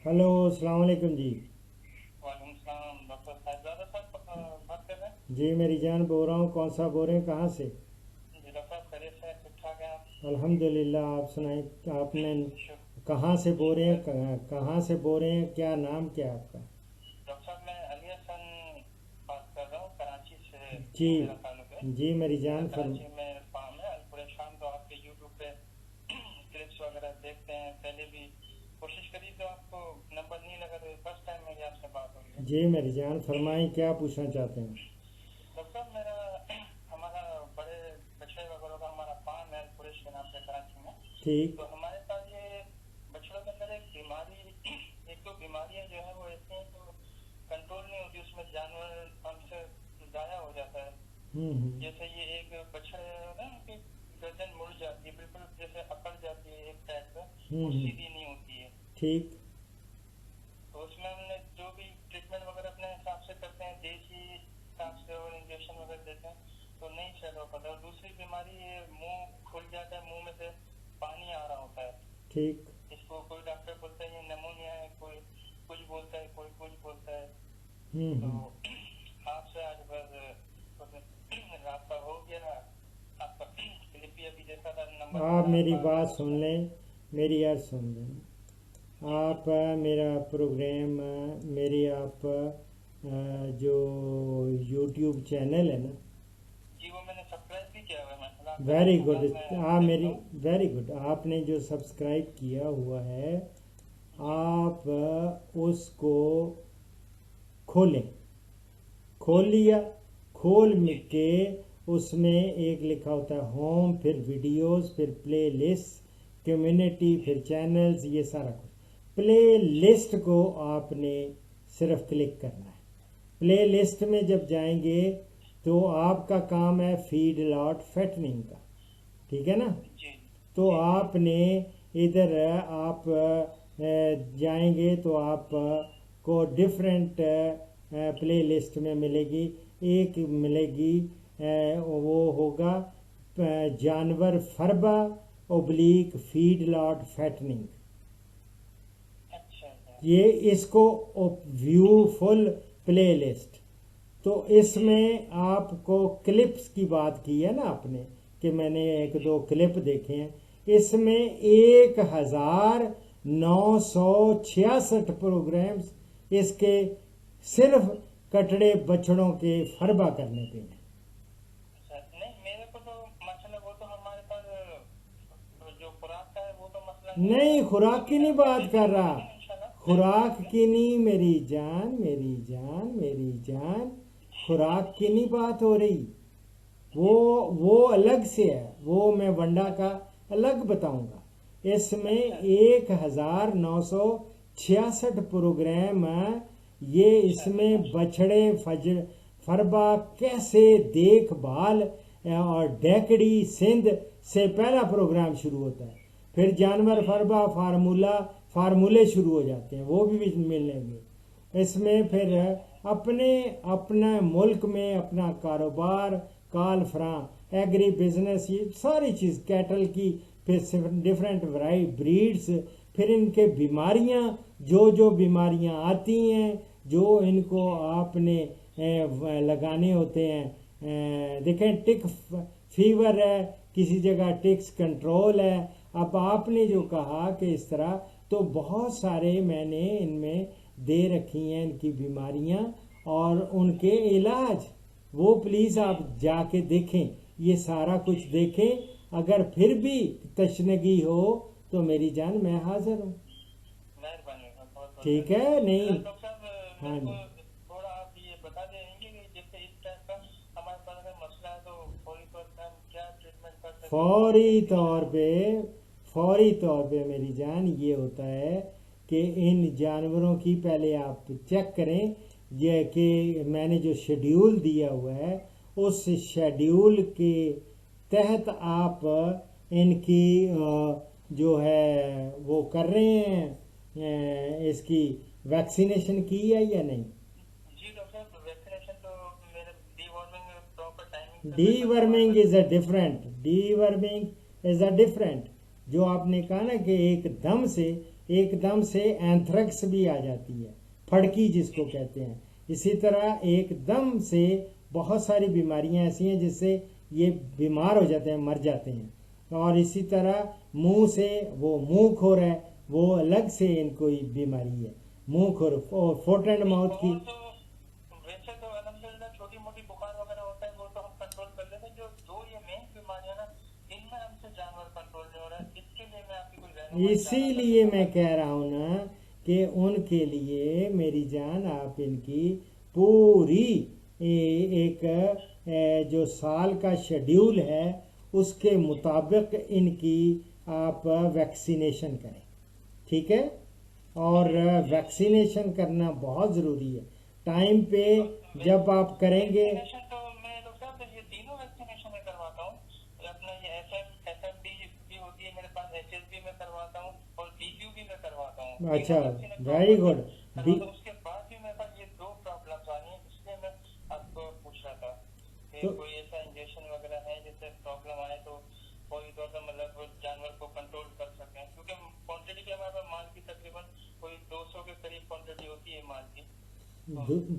Hello, अस्सलाम वालेकुम जी। वालेकुम सलाम डॉक्टर साहिबजादा साहब बात कर रहे हैं। जी मेरी जान बोल रहा हूँ। कौन सा बोल रहे हैं, कहाँ से? जी डॉक्टर साहब खैरियत से ठीक ठाक हैं आप? अल्हम्दुलिल्लाह। आप सुनाएं। आपने शुक्र कहाँ से बोल रहे हैं, शुक्र। कहाँ से बोल रहे हैं, क्या नाम क्या है आपका? डॉक्टर साहब मैं अली हसन बात कर रहा हूँ कराची से। जी। मेरा ताल्लुक है। जी मेरी मेरा जान कराची में फार्म है अल शाम। तो आपके यूट्यूब पे क्लिप्स वगैरह देखते हैं। पहले भी कोशिश करी तो आपको नंबर नहीं लगा, तो फर्स्ट टाइम मेरी आपसे बात हो रही है। जी मेरी जान फरमाएं, क्या पूछना चाहते हैं? डॉक्टर साहब मेरा हमारा बड़े बछड़े वगैरह का हमारा फार्म है कुरैश के नाम से कराची में। ठीक। तो हमारे पास ये बछड़ों के अंदर एक बीमारी, एक तो बीमारियां जो है वो ऐसी हैं जो कंट्रोल नहीं होती, उसमें जानवर हमसे जाया हो जाता है। हम्म। जैसे ये एक बछड़े है ना कि गर्दन मुड़ जाती है, बिल्कुल जैसे अकड़ जाती है एक साइड पे, वो हम्म। सीधी नहीं होती है। ठीक। तो उसमें हमने जो भी ट्रीटमेंट वगैरह अपने हिसाब से करते हैं, देसी हिसाब से, और इंजेक्शन वगैरह देते हैं, तो नहीं सेट हो पाता। और दूसरी बीमारी ये मुंह खुल जाता है, मुंह में से पानी आ रहा होता है। ठीक। इसको कोई डॉक्टर बोलता है ये निमोनिया है, कोई कुछ बोलता है, कोई कुछ बोलता है। तो हम्म। आपसे आज बस रास्ता हो गया। आपका क्लिप भी अभी देखा था, नंबर आप मेरा मेरी आपका बात सुन उसमें। लें, मेरी यार सुन लें। जी जी आप मेरा प्रोग्राम मेरे आप जो यूट्यूब चैनल है ना। जी, वो मैंने सब्सक्राइब भी किया हुआ है माशाल्लाह। आपका हर वेरी गुड। प्रोग्राम मैं आप देखता मेरी हूँ। Very good. आपने जो सब्सक्राइब किया हुआ है, जी आप उसको खोलें। खोल जी लिया? खोल जी जी के उसमें एक लिखा होता है होम, फिर वीडियोस, फिर प्ले लिस्ट, कम्युनिटी, जी फिर चैनल्स, ये सारा कुछ। प्ले जी लिस्ट को आपने सिर्फ क्लिक करना है। प्ले लिस्ट में जब जाएंगे तो आपका काम है फीड लॉट फैटनिंग का। ठीक है ना? जी तो जी जी आपने इधर आप जाएंगे तो आप को डिफरेंट प्ले लिस्ट में मिलेगी। एक मिलेगी वो होगा जानवर फरबा ओब्लिक फीड लॉट फैटनिंग। अच्छा अच्छा। ये इसको व्यू फुल प्ले लिस्ट। तो जी इसमें आपको क्लिप्स की बात की है ना आपने, कि मैंने जी एक जी। दो क्लिप देखे हैं। इसमें 1966 प्रोग्राम्स इसके सिर्फ कटड़े बछड़ों के फरबा करने पे हैं। अच्छा नहीं, मेरे को तो माशाल्लाह वो तो हमारे पास जो खुराक का है वो तो मसला नहीं है। नहीं, खुराक अभी की मैं नहीं आपको बात कर देंगे रहा। देंगे इंशाल्लाह, देंगे खुराक देंगे। की नहीं मेरी जान, मेरी जान, मेरी जान। खुराक की नहीं बात हो रही। वो जी जी। वो अलग से है, वो मैं वंडा का अलग बताऊंगा। इसमें अच्छा 1966 प्रोग्राम है। ये अच्छा अच्छा इसमें बछड़े फजर फरबा कैसे देखभाल और डेकड़ी सिंध से पहला प्रोग्राम शुरू होता है। फिर जानवर जी फरबा फार्मूला फार्मूले शुरू हो जाते हैं, वो भी मिलेंगे इसमें। फिर अच्छा अच्छा अपने अपना मुल्क में अपना कारोबार, काल फ्रां, एग्री बिजनेस, ये सारी चीज़ कैटल की, फिर डिफरेंट वराई ब्रीड्स, फिर इनके बीमारियां, जो जो बीमारियां आती हैं, जो इनको जी आपने लगाने होते हैं। देखें, टिक फीवर है, किसी जगह टिक्स कंट्रोल है। अब आपने जो कहा कि इस तरह, तो बहुत सारे मैंने इनमें दे रखी हैं इनकी बीमारियां और उनके इलाज। वो प्लीज़ जी आप जाके देखें, ये सारा जी कुछ जी। देखें। अगर फिर भी तशनगी हो तो मेरी जान मैं हाजिर हूँ। मेहरबानी होगा, बहुत बहुत ठीक है मेहरबानी। नहीं? डॉक्टर साहब हाँ मेरे को जी। थोड़ा आप ये बता देंगे कि जैसे इस टाइप का हमारे पास अगर मसला है तो फौरी तौर पर हम क्या ट्रीटमेंट कर सकते हैं, कौन सी फौरी तौर इंजेक्शन? पे फौरी तौर पे मेरी जान ये होता है कि इन जानवरों की पहले आप चेक करें। ये कि मैंने जो शेड्यूल दिया हुआ है, उस शेड्यूल के तहत आप इनकी जो है वो कर रहे हैं। इसकी वैक्सीनेशन की है या नहीं? जी डॉक्टर साहब, वैक्सीनेशन तो मेरे डीवॉर्मिंग प्रॉपर टाइमिंग पे मैं करता हूँ deworming her. Is a different, deworming is a different. जो आपने कहा ना कि एकदम से एकदम से एंथ्रेक्स भी आ जाती है, फड़की जिसको कहते हैं। इसी तरह एकदम से बहुत सारी बीमारियां ऐसी हैं जिससे ये बीमार हो जाते हैं, मर जाते हैं। और इसी तरह मुंह से वो मुंह खोर है, वो अलग से इनको बीमारी है, मुंह खोर और फुट एंड माउथ की। वो तो वैसे तो अल्हम्दुलिल्लाह छोटी मोटी बुखार वगैरह होता है वो तो हम कंट्रोल कर लेते हैं। जो दो ये मेन बीमारियां ना, इनमें हमसे जानवर कंट्रोल नहीं हो रहा है। इसके लिए मैं आपकी कोई रहनुमाई चाहना था इसीलिए तो मैं कह रहा हूं ना कि उनके लिए मेरी जान आप इनकी पूरी एक जो साल का शेड्यूल है उसके मुताबिक इनकी आप वैक्सीनेशन करें, ठीक है। और वैक्सीनेशन करना बहुत ज़रूरी है टाइम पे। जब आप करेंगे वैक्सीनेशन तो मैं डॉक्टर साहब ये तीनों वैक्सीनेशन में करवाता हूँ। अपना ये एफएमडी भी होती है मेरे पास, एचएसबी में करवाता हूँ और बीक्यू भी मैं करवाता हूँ। अच्छा, तीनों वैक्सीन वेरी प्रॉपर गुड। करवाता हूँ। उसके बाद भी मेरे पास ये दो प्रॉब्लम्स आ रही हैं, इसलिए मैं आपको पूछ रहा था कि तो कोई ऐसा इंजेक्शन वगैरह है जिससे प्रॉब्लम आए तो कोई तो मतलब जानवर को कंट्रोल कर सकें, क्योंकि क्वांटिटी भी हमारे पास माल की तकरीबन कोई 200 के करीब क्वांटिटी होती है माल की।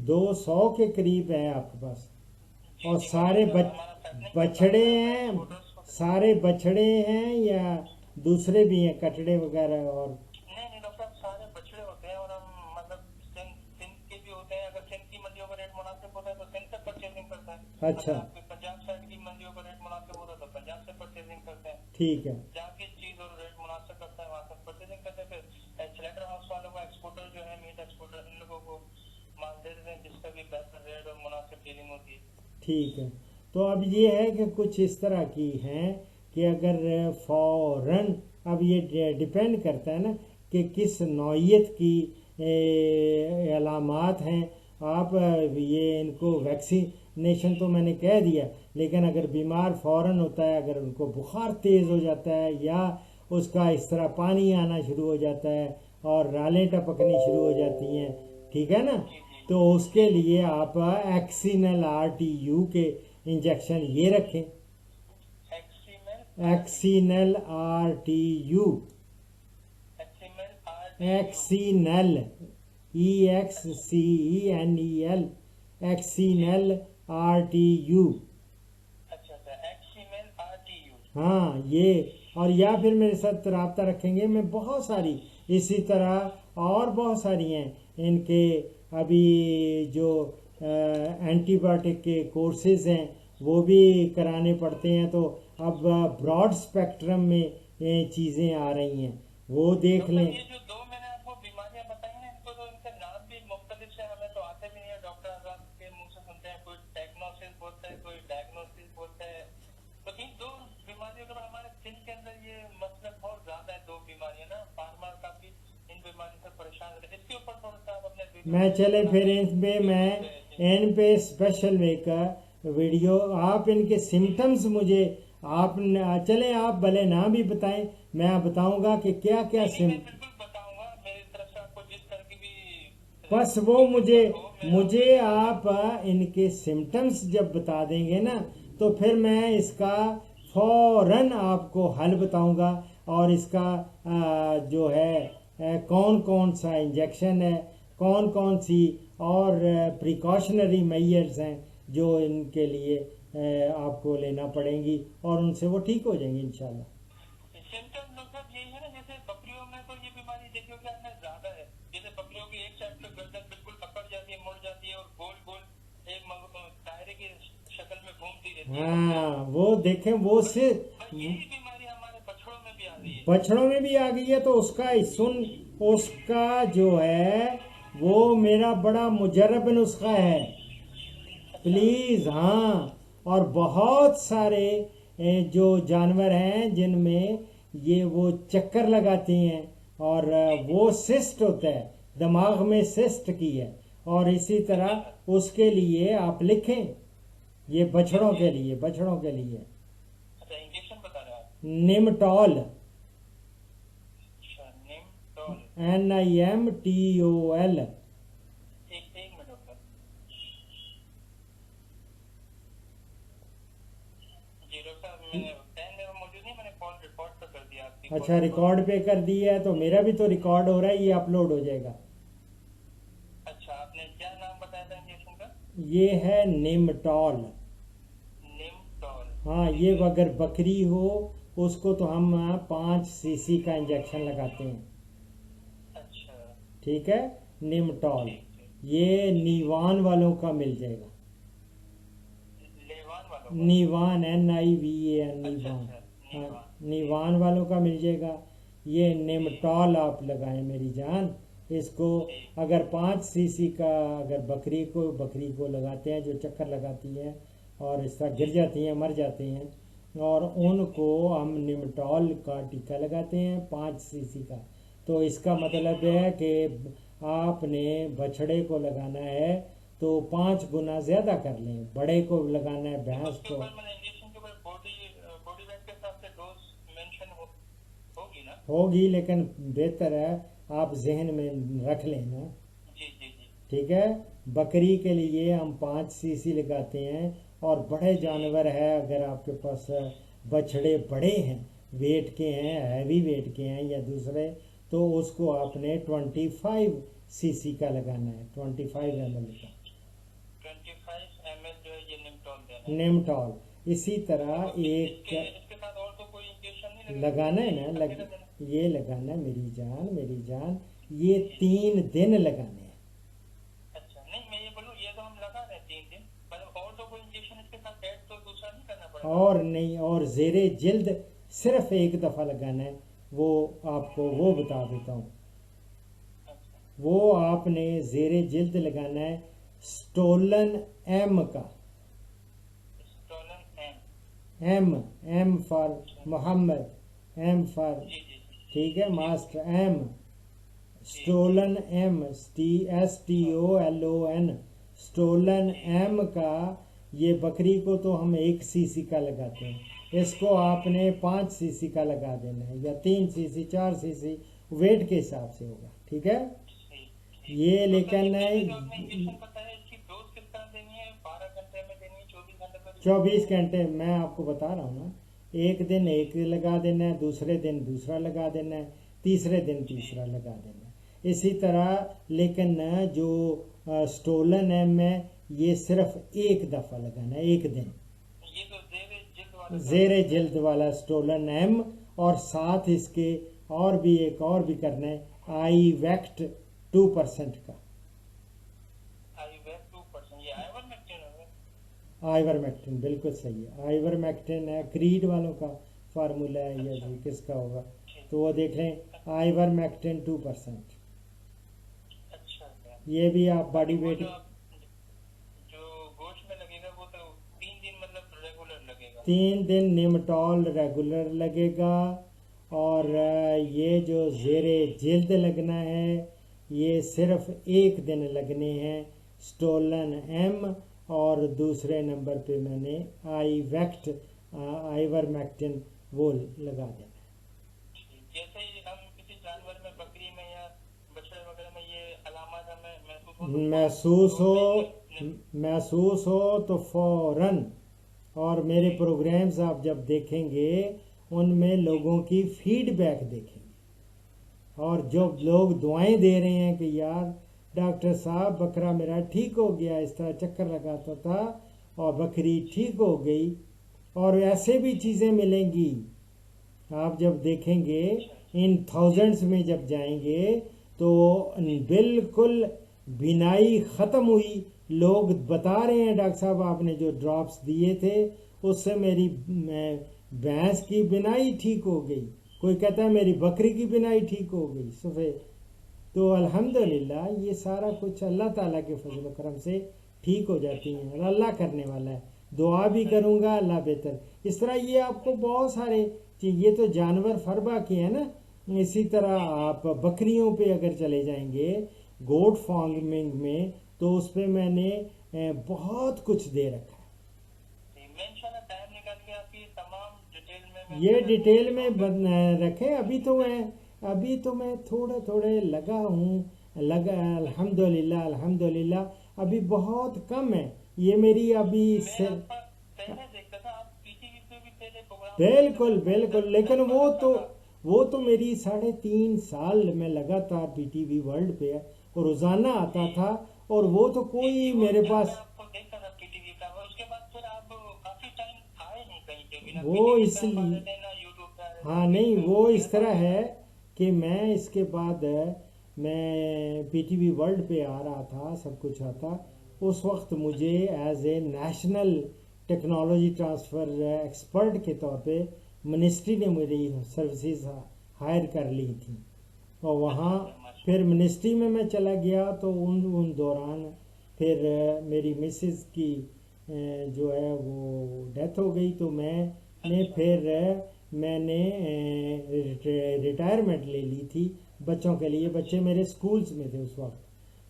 200 के करीब है आपके पास। जी और जी, सारे मतलब हमारा फैसलिंग का काम बछड़े है, मैं हैं, एक्सपोर्टर्स को। सारे बछड़े हैं या दूसरे भी हैं, कटड़े वगैरह? और नहीं नहीं डॉक्टर साहब, सारे बछड़े होते हैं और हम मतलब सिंध सिंध के भी होते हैं। अगर सिंध की मंडियों का रेट मुनासिब होता है तो सिंध से परचेजिंग करते हैं। अच्छा, अगर आपके पंजाब साइड की मंडियों का रेट मुनासिब होता है तो पंजाब से परचेजिंग करते हैं। ठीक है। जहाँ की चीज और रेट मुनासिब करता है वहाँ से परचेजिंग करते हैं। फिर सिलेंडर हाउस वालों को, एक्सपोर्टर जो है, मीट एक्सपोर्टर, इन लोगों को माल दे देते हैं जिसका भी बेहतर रेट और मुनासिब डीलिंग होती है। ठीक है। तो अब ये है कि कुछ इस तरह की हैं कि अगर फौरन, अब ये डिपेंड करता है ना कि किस नौइयत की अलामात हैं। आप ये इनको वैक्सीनेशन तो मैंने कह दिया, लेकिन अगर बीमार फौरन होता है, अगर उनको बुखार तेज़ हो जाता है या उसका इस तरह पानी आना शुरू हो जाता है और रालें टपकनी शुरू हो जाती हैं, ठीक है ना, जी जी तो उसके लिए आप एक्सीनल RTU के इंजेक्शन ये रखें। Excenel RT Excenel RTU, Excenel RTU. Excenel, EXCENEL, Excenel RTU। अच्छा अच्छा, एक्सीमेल आरटीयू। हाँ ये, और या फिर मेरे साथ रब्ता रखेंगे, मैं बहुत सारी इसी तरह और बहुत सारी हैं इनके अभी जो एंटीबायोटिक के कोर्सेज हैं वो भी कराने पड़ते हैं। तो अब ब्रॉड स्पेक्ट्रम में ये चीज़ें आ रही हैं, वो देख डॉक्टर लें। ये जो दो मैंने आपको बीमारियां बताई ना, इनको तो इनके नाम भी मुख्तलिफ से, हमें तो आते भी नहीं है। डॉक्टर आजाद के मुंह से सुनते हैं, कोई डायग्नोसिस बोलता है, कोई डायग्नोसिस बोलता है। तो इन दो बीमारियों के बाद हमारे सिंध के अंदर ये मसला बहुत ज्यादा है। दो बीमारियां ना, फार्मर काफी इन बीमारी से परेशान रहते हैं। इसके ऊपर थोड़ा सा आप अपने वीडियो मैं चले फिर बनाते इन पे, मैं हैं। इन पे स्पेशल एक वीडियो, आप इनके सिम्टम्स मुझे, आप चले आप भले ना भी बताएं, मैं बताऊंगा कि क्या क्या नहीं नहीं, मैं बिल्कुल बताऊंगा। मेरी तरफ से आपको जिस तरह की भी बस वो मुझे जरूरत हो मैं मुझे आपको आप इनके सिम्टम्स जब बता देंगे ना, तो फिर मैं इसका फौरन आपको हल बताऊंगा। और इसका जो है कौन कौन सा इंजेक्शन है, कौन कौन सी और प्रिकॉशनरी मेजर्स हैं जो इनके लिए आपको लेना पड़ेंगी, और उनसे वो ठीक हो जाएंगी इंशाल्लाह। सिम्टम मतलब यही है ना, जैसे बकरियों में तो ये बीमारी देखियो कि आपने ज्यादा है। जैसे बकरियों की एक साइड पे गर्दन बिल्कुल अकड़ जाती है, मुड़ जाती है और गोल गोल एक दायरे की शक्ल में घूमती रहती है बकरियां। हाँ वो देखें, वो बस से बस यही बीमारी हमारे बछड़ों में भी आ रही है। बछड़ों में भी आ गई है। तो उसका सुन, उसका जो है वो मेरा बड़ा मुजर्रब नुस्खा है, अच्छा प्लीज। हाँ, और बहुत सारे जो जानवर हैं जिनमें ये वो चक्कर लगाती हैं, और जी जी। वो सिस्ट होता है, दिमाग में सिस्ट की है, और इसी तरह अच्छा उसके लिए आप लिखें, ये जी बछड़ों जी। के लिए, बछड़ों के लिए अच्छा इंजेक्शन बता रहे हैं आप। निमटॉल, अच्छा निम टॉल। NIMTOL। एक एक मिनट डॉक्टर। जी डॉक्टर साहब, मैंने पेन मेरे मौजूद नहीं, मैंने कॉल रिकॉर्ड पर कर दिया आपकी अच्छा, रिकॉर्ड पे कर दिया है तो मेरा भी तो रिकॉर्ड हो रहा है, ये अपलोड हो जाएगा। अच्छा, आपने क्या नाम बताया था इंजेक्शन का? ये है निमटॉल। निमटॉल। हाँ, ये अगर बकरी हो उसको तो हम 5 सीसी का इंजेक्शन लगाते हैं। अच्छा, ठीक है, निमटॉल। ठीक ठीक। ये नीवान वालों का मिल जाएगा। लेवान वालों का? नीवान, NIVAN, अच्छा नीवान। अच्छा, हाँ, नीवान। नीवान वालों का मिल जाएगा। ये निमटॉल आप लगाएं मेरी जान। इसको ठीक। अगर 5 सीसी का अगर बकरी को लगाते हैं जो चक्कर लगाती है और इस तरह गिर जाती हैं, मर जाते हैं, और उनको हम निमटॉल का टीका लगाते हैं 5 सीसी का। तो इसका मतलब है कि आपने बछड़े को लगाना है तो 5 गुना ज़्यादा कर लें, बड़े को लगाना है भैंस उसके को। ऊपर मैंने इंजेक्शन के ऊपर बॉडी बॉडी वेट के हिसाब से डोज मेंशन होगी ना? होगी, लेकिन बेहतर है आप जहन में रख लेना। जी जी जी। ठीक है, बकरी के लिए हम 5 सीसी लगाते हैं, और बड़े जानवर है अगर आपके पास बछड़े बड़े हैं, वेट के हैं, हैवी वेट के हैं या दूसरे, तो उसको आपने 25 सीसी का लगाना है, 25 ml का 25 ml जो है ये निमटॉल देना है। निमटॉल। इसी तरह तो एक इसके साथ और तो कोई इंजेक्शन नहीं लगाना है ना, अकेला देना? ये लगाना है मेरी जान, ये 3 दिन लगाने हैं। अच्छा, नहीं मैं ये बोलूँ, ये तो हम लगा रहे हैं 3 दिन, पर और तो कोई इंजेक्शन इसके साथ ऐड तो दूसरा नहीं करना पड़ेगा? और नहीं, और जेरे जिल्द सिर्फ एक दफ़ा लगाना है, वो आपको वो बता देता हूँ। अच्छा, वो आपने जेरे जिल्द लगाना है स्टोलन एम का। Stolon M. M, M for Mohammad, M for, जी जी जी ठीक है, जी मास्टर एम, जी। Stolon M, STOLON, stolon M का। ये बकरी को तो हम 1 सीसी का लगाते हैं, इसको आपने 5 सीसी का लगा देना है, या 3 सीसी, 4 सीसी, वेट के हिसाब से होगा। ठीक है, ठीक। ये तो सर, लेकिन ये जो आपने इंजेक्शन बताया इसकी डोज किस तरह देनी है? 12 घंटे में देनी है, 24 घंटे में देनी है? 24 घंटे मैं आपको बता रहा हूँ ना, एक दिन एक लगा देना है, दूसरे दिन दूसरा लगा देना है, तीसरे दिन तीसरा लगा देना है, इसी तरह। लेकिन जो स्टोलन है, मैं ये सिर्फ एक दफ़ा लगाना है, एक दिन। ये तो जेरे जिल्द वाला जेरे जिल्द वाला स्टोलन एम, और साथ इसके और भी एक और भी करना है, आई वैक्ट 2% का। आईवेर 2%, ये आइवरमेक्टिन है? आइवरमेक्टिन बिल्कुल सही है, आइवरमेक्टिन है, क्रीड वालों का फार्मूला है, या अच्छा, जी किसका होगा ठीक। तो वो देख लें, आइवरमेक्टिन 2%। अच्छा क्या? ये भी आप बॉडी वो वेट जो गोश्त में लगेगा वो तो 3 दिन मतलब रेगुलर लगेगा? 3 दिन निमटॉल रेगुलर लगेगा, और ये जो जेरे जिल्द लगना है ये सिर्फ एक दिन लगने हैं, स्टोलन एम, और दूसरे नंबर पे मैंने आईवेक्ट, आइवरमेक्टिन वो लगा देना जैसे ही हम किसी जानवर में, बकरी में या बछड़े वगैरह में ये अलामत हमें महसूस है। तो महसूस हो तो फौरन, और मेरे प्रोग्राम्स आप जब देखेंगे उनमें लोगों की फीडबैक देखेंगे, और जो लोग दुआएं दे रहे हैं कि यार डॉक्टर साहब बकरा मेरा ठीक हो गया, इस तरह चक्कर लगाता था और बकरी ठीक हो गई, और ऐसे भी चीज़ें मिलेंगी। आप जब देखेंगे इन थाउजेंड्स में जब जाएंगे तो बिल्कुल बिनाई ख़त्म हुई, लोग बता रहे हैं डॉक्टर साहब आपने जो ड्रॉप्स दिए थे उससे मेरी भैंस की बिनाई ठीक हो गई, कोई कहता है मेरी बकरी की बिनाई ठीक हो गई सफ़ेद। तो अल्हम्दुलिल्लाह ये सारा कुछ अल्लाह ताला के फजल व करम से ठीक हो जाती हैं, और अल्लाह करने वाला है, दुआ भी करूँगा अल्लाह बेहतर। इस तरह ये आपको बहुत सारे ये तो जानवर फरबा के हैं ना, इसी तरह आप बकरियों पे अगर चले जाएंगे गोट फार्मिंग में, तो उस पर मैंने बहुत कुछ दे रखा है। मैं इंशाल्लाह टाइम निकाल के आपकी तमाम डिटेल में ये डिटेल में रखे। अभी तो मैं थोड़े थोड़े लगा हूँ, अल्हम्दुलिल्लाह अभी बहुत कम है ये मेरी अभी से। पहले देखता था आप पीटीवी पे भी पहले प्रोग्राम बिल्कुल बिल्कुल, लेकिन वो तो मेरी 3.5 साल मैं लगातार पीटीवी वर्ल्ड पे और रोजाना आता था, और वो तो कोई वो मेरे जब मैं पास आपको देखता था पीटीवी का, वो उसके बाद फिर आप काफी टाइम आए नहीं कहीं पे भी, ना वो पीटीवी पे आप आ रहे इसलिए, थे ना यूट्यूब पे आ रहे थे, हाँ बीच नहीं, में वो इस गैप आ तरह गया है था। कि मैं इसके बाद मैं पीटीवी वर्ल्ड पे आ रहा था, सब कुछ आता। उस वक्त मुझे as a national technology transfer expert के तौर पे मिनिस्ट्री ने मेरी सर्विसेज हायर कर ली थी, और अच्छा वहाँ अच्छा माशा। फिर मिनिस्ट्री में मैं चला गया। तो उन दौरान फिर मेरी मिसेस की जो है वो डेथ हो गई, तो मैंने अच्छा फिर मैंने रिटायरमेंट ले ली थी बच्चों के लिए। बच्चे अच्छा। मेरे स्कूल्स में थे उस वक्त,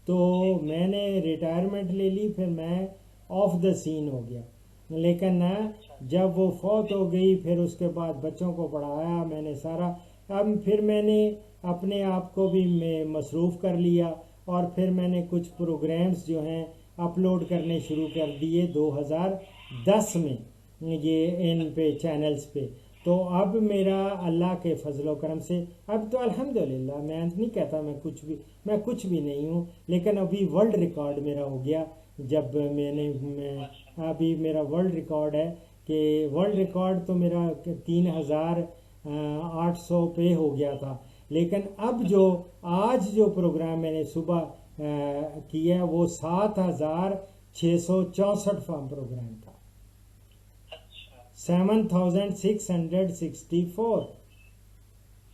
तो ठीक ठीक। मैंने रिटायरमेंट ले ली, फिर मैं ऑफ द सीन हो गया। लेकिन ना, अच्छा अच्छा। जब वो फौत हो गई, फिर उसके बाद बच्चों को पढ़ाया मैंने सारा। अब फिर मैंने अपने आप को भी मसरूफ़ कर लिया, और फिर मैंने कुछ प्रोग्राम्स जो हैं अपलोड करने शुरू कर दिए 2010 में, ये इन पे अच्छा चैनल्स पे। तो अब मेरा अल्लाह के फजलो करम से, अब तो अल्हम्दुलिल्लाह, मैं नहीं कहता मैं कुछ भी नहीं हूँ, लेकिन अभी वर्ल्ड रिकॉर्ड मेरा हो गया। जब माशा। मैं अभी मेरा वर्ल्ड रिकॉर्ड है कि वर्ल्ड रिकॉर्ड तो मेरा 3,800 पे हो गया था। लेकिन अब जो अच्छा आज जो प्रोग्राम मैंने सुबह किया, वो 7,664वां प्रोग्राम था। अच्छा। 7,664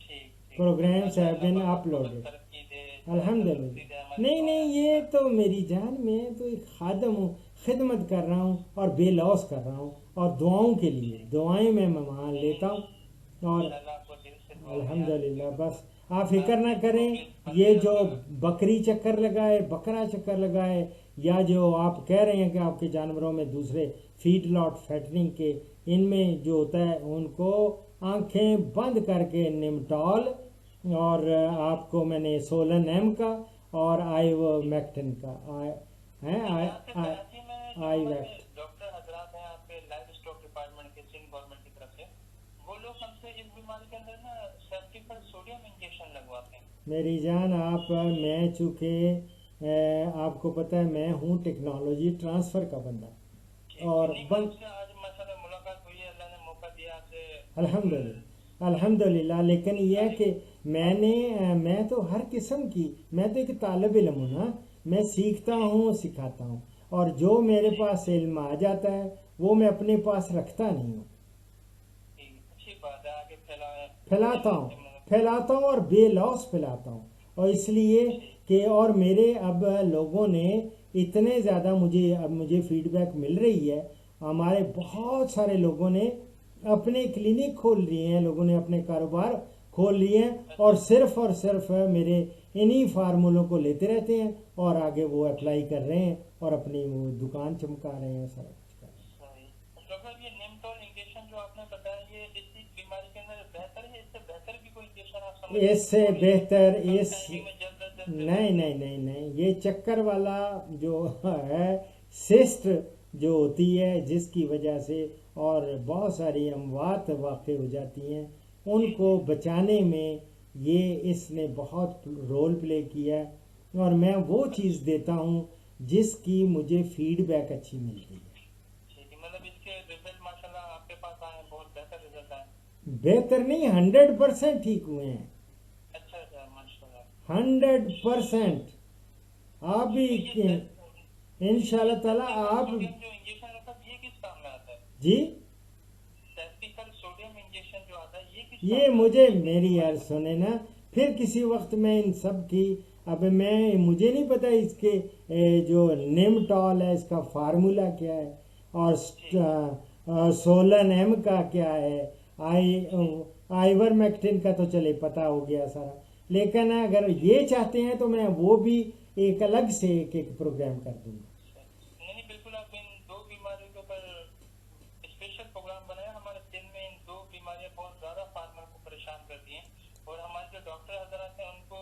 ठीक ठीक। चलो प्रोग्राम्स हैव माशाअल्लाह, बीन अल्लाह आपको बस अपलोडेड। तरक्की दे, तंदुरुस्ती दे, अल्हम्दुलिल्लाह। हमारी नहीं दुआएं नहीं, आपके ये साथ तो हैं। मेरी जान, मैं तो एक खादम हूँ, खिदमत कर रहा हूँ और बेलौस कर रहा हूँ, और दुआओं के लिए ठीक। दुआएं मैं मान नहीं लेता नहीं, हूँ। और इंशाल्लाह आपको दिल से दुआ में याद अल्हम्दुलिल्लाह, रखेगा। बस आप फिक्र ना आपके करें। प्रोग्रेस ये बढ़ते जो रहेगा। बकरी चक्कर लगाए, बकरा चक्कर लगाए, या जो आप कह रहे हैं कि आपके जानवरों में दूसरे फीड लॉट फैटनिंग के, इनमें जो होता है, उनको आंखें बंद करके निमटॉल, और आपको मैंने सोलन एम का और आई मैक्टन का है, नहीं, यहाँ पे आई कराची में जो आई हमारे वैक्ट। डॉक्टर हजरात हैं आपके लाइव स्टॉक डिपार्टमेंट के, सिंध गवर्नमेंट की तरफ से, वो लोग हमसे इस बीमारी के अंदर ना सर्जिकल सोडियम इंजेक्शन लगवाते हैं। मेरी जान, मैं चूँकि आपको पता है मैं हूँ टेक्नोलॉजी ट्रांसफ़र का बंदा, ठीक ठीक। और नहीं, मैं आपसे आज माशाल्लाह मुलाकात हुई है, अल्लाह ने मौका दिया आपसे बिल्कुल अल्हम्दुलिल्लाह अल्हम्दुलिल्लाह। लेकिन यह है जानकारी कि प्राप्त हुई। मैं तो हर किस्म की, मैं तो एक तालब इल्म हूँ ना, मैं सीखता ठीक हूँ, सिखाता हूँ, और जो मेरे ठीक पास इल्म आ जाता है वो मैं अपने पास रखता नहीं हूँ, ठीक। अच्छी बात है, आगे फैलाएं, फैलाता फैलाने हूँ, से मतलब। फैलाता हूँ और बेलौस फैलाता हूँ। और इसलिए ठीक। कि, और मेरे अब लोगों ने इतने ज़्यादा, मुझे फीडबैक मिल रही है, हमारे ठीक बहुत सारे लोगों ने अपने क्लिनिक खोल लिए हैं, लोगों ने अपने कारोबार खोल लिए हैं, अच्छा और सिर्फ मेरे इन्हीं फार्मूलों को लेते रहते हैं, और आगे वो अप्लाई ठीक। कर रहे हैं, और अपनी वो दुकान चमका रहे हैं, सारा कुछ कर रहे सही। डॉक्टर, ये निमटोल इंजेक्शन जो आपने बताया, ये इसी बीमारी के अंदर बेहतर है, इससे बेहतर भी कोई इंजेक्शन आप हैं। समझते हैं जो इससे थोड़ी बेहतर कम इस टाइमिंग में जल्द अज जल्द नहीं रिजल्ट दे? नहीं नहीं नहीं, ये चक्कर वाला जो है, सिस्ट जो होती है, जिसकी वजह से और बहुत सारी अमवात वाक़ हो जाती हैं, जी जी। उनको बचाने में ये इसने बहुत रोल प्ले किया है। और मैं वो चीज़ अच्छा। देता हूँ जिसकी मुझे फीडबैक अच्छी मिलती है। ठीक है, मतलब इसके रिजल्ट माशाल्लाह आपके पास आए हैं, बहुत बेहतर रिजल्ट आए? बेहतर नहीं, 100% ठीक हुए हैं, अच्छा अच्छा माशाल्लाह। 100%। आप भी ठीक है, ये इंशाल्लाह ताला सर्जिकल आप, सोडियम जो इंजेक्शन होता है, ये किस काम में आता है? जी, सर्जिकल सोडियम इंजेक्शन जो आता है, ये किस ये काम में आता मुझे, है इस मेरी बीमारी यार में? सुने ना, फिर किसी वक्त मैं इन सब की, अब मुझे नहीं पता इसके जो नेमटॉल है इसका फार्मूला क्या है, और ठीक सोलन एम का क्या है, आई ठीक। आइवरमेक्टिन का तो चले पता हो गया सारा। लेकिन अगर ये चाहते हैं तो मैं वो भी एक अलग से एक प्रोग्राम कर दूंगा। नहीं नहीं, बिल्कुल, आप इन दो बीमारियों के ऊपर स्पेशल प्रोग्राम बनाया। हमारे दिन में इन दो बीमारियां बहुत ज्यादा फार्मर को परेशान करती हैं, और हमारे जो डॉक्टर हजरात हैं उनको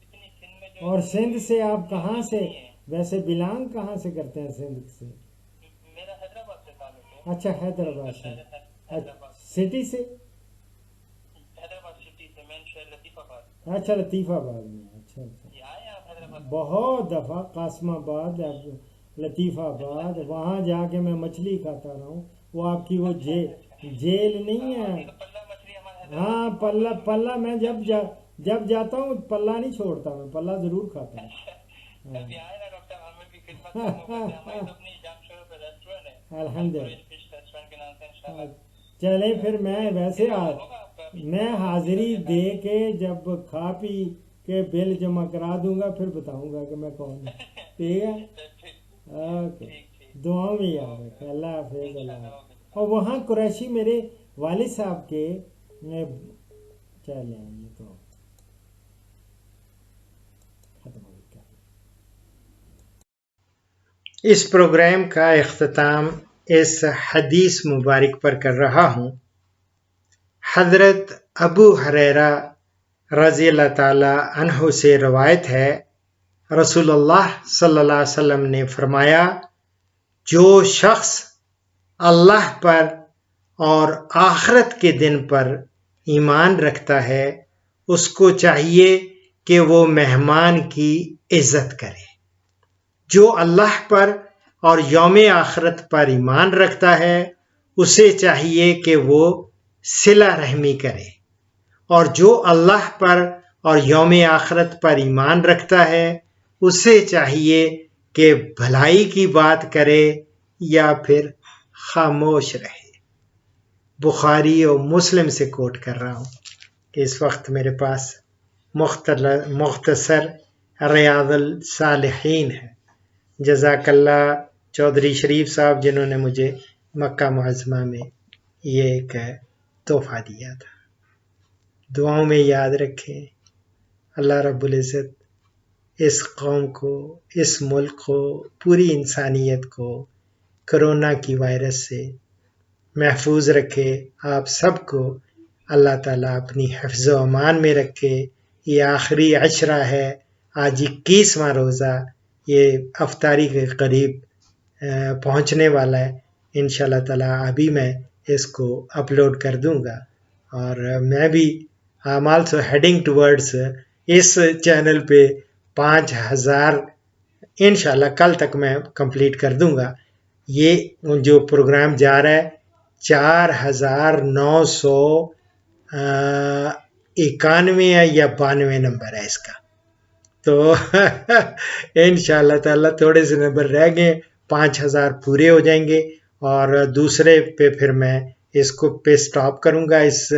इतनी सिंध में जो और इतनी सिंध कोई से आप कहाँ क्लिनिक से, नहीं है। वैसे बिलोंग कहाँ से करते हैं सिंध से? मेरा हैदराबाद से ताल्लुक है, अच्छा, हैदराबाद मुल्क से। हैदराबाद से। सिटी से? हैदराबाद सिटी से अच्छा लतीफ़ाबाद में, अच्छा अच्छा। ये आए आप हैदराबाद? बहुत दफ़ा कासमाबाद, लतीफ़ाबाद, वहाँ जाके मैं मछली खाता रहा हूँ। वो आपकी वो अच्छा अच्छा अच्छा। जेल नहीं हाँ, है। ये तो पल्ला मछली हमारे हैदराबाद हाँ की बहुत पल्ला, फेमस पल्ला है। मैं जब जाता हूँ पल्ला नहीं छोड़ता, मैं पल्ला ज़रूर खाता हूँ। अच्छा, हाँ। कभी आए ना डॉक्टर, आमिर की खिदमत का मौका दे। हमारी तो अपनी जामशोर पे रेस्टोरेंट है, अल्हम्दुलिल्लाह। अलकुरैश फिश रेस्टोरेंट के नाम से इंशाल्लाह। चले फिर तो मैं वैसे इंतजार होगा आपका अभी, मैं इधर हाजिरी या दे नानी। के जब खा पी के बिल जमा करा दूंगा फिर बताऊंगा कि मैं कौन हूँ। ठीक है। ठीक ओके। ठीक ठीक। दुआओं में याद ओके रखें। अल्लाह हाफिज, अल्लाह इंशाल्लाह, ओके हाफिज। और वहाँ कुरैशी मेरे वालिद साहब के चले ये तो खत्म हो गया। इस प्रोग्राम का इख्तिताम इस हदीस मुबारक पर कर रहा हूँ। हजरत अबू हुरैरा रज़ी अल्लाह ताला अन्हु से रवायत है, रसूलुल्लाह सल्लल्लाहु अलैहि वसल्लम ने फरमाया, जो शख्स अल्लाह पर और आखिरत के दिन पर ईमान रखता है, उसको चाहिए कि वो मेहमान की इज्जत करे। जो अल्लाह पर और यौम आखिरत पर ईमान रखता है, उसे चाहिए कि वो सिला रहमी करे। और जो अल्लाह पर और यौम आखिरत पर ईमान रखता है, उसे चाहिए कि भलाई की बात करे या फिर खामोश रहे। बुखारी और मुस्लिम से कोट कर रहा हूँ कि इस वक्त मेरे पास मुख्तसर रियादुल सालिहीन है। जज़ाकल्ला चौधरी शरीफ साहब, जिन्होंने मुझे मक्का मुअज़्ज़मा में ये एक तोहफा दिया था। दुआओं में याद रखें। अल्लाह रब्बुल इज़्ज़त इस कौम को, इस मुल्क को, पूरी इंसानियत को कोरोना की वायरस से महफूज रखे। आप सबको अल्लाह ताला अपनी हिफ्ज़ व अमान में रखे। ये आखिरी अशरा है, आज 21वां रोज़ा, ये अफ्तारी के करीब पहुंचने वाला है। इंशाल्लाह ताला अभी मैं इसको अपलोड कर दूंगा। और मैं भी I am also heading towards इस चैनल पे 5000 इंशाल्लाह कल तक मैं कंप्लीट कर दूंगा। ये जो प्रोग्राम जा रहा है 4991 या 92 नंबर है इसका। तो इंशाल्लाह ताला थोड़े से नंबर रह गए, 5000 पूरे हो जाएंगे और दूसरे पे फिर मैं इसको पे स्टॉप करूंगा। इस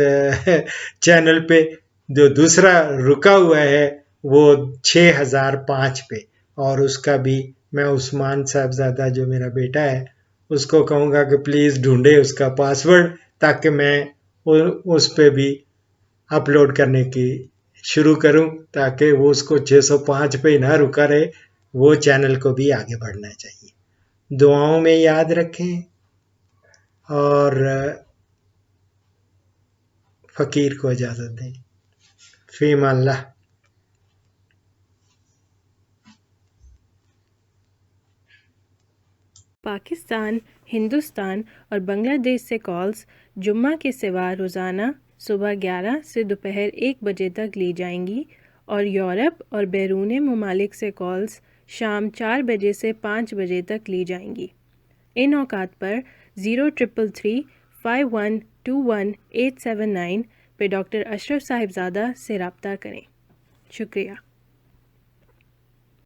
चैनल पे जो दूसरा रुका हुआ है वो 6005 पे, और उसका भी मैं उस्मान साहबजादा जो मेरा बेटा है उसको कहूँगा कि प्लीज़ ढूंढे उसका पासवर्ड, ताकि मैं उस पे भी अपलोड करने की शुरू करूं, ताकि वो उसको 605 पे ना रुका रहे, वो चैनल को भी आगे बढ़ना चाहिए। दुआओं में याद रखें और फ़कीर को इजाज़त दें। फ़ीमाल्लाह। पाकिस्तान, हिंदुस्तान और बांग्लादेश से कॉल्स जुम्मा के सिवा रोज़ाना सुबह 11 से दोपहर 1 बजे तक ली जाएंगी और यूरोप और बैरून ममालिक से कॉल्स शाम 4 बजे से 5 बजे तक ली जाएंगी। इन औकात पर 0333 5121 879 पे डॉक्टर अशरफ साहिबजादा से रब्ता करें। शुक्रिया।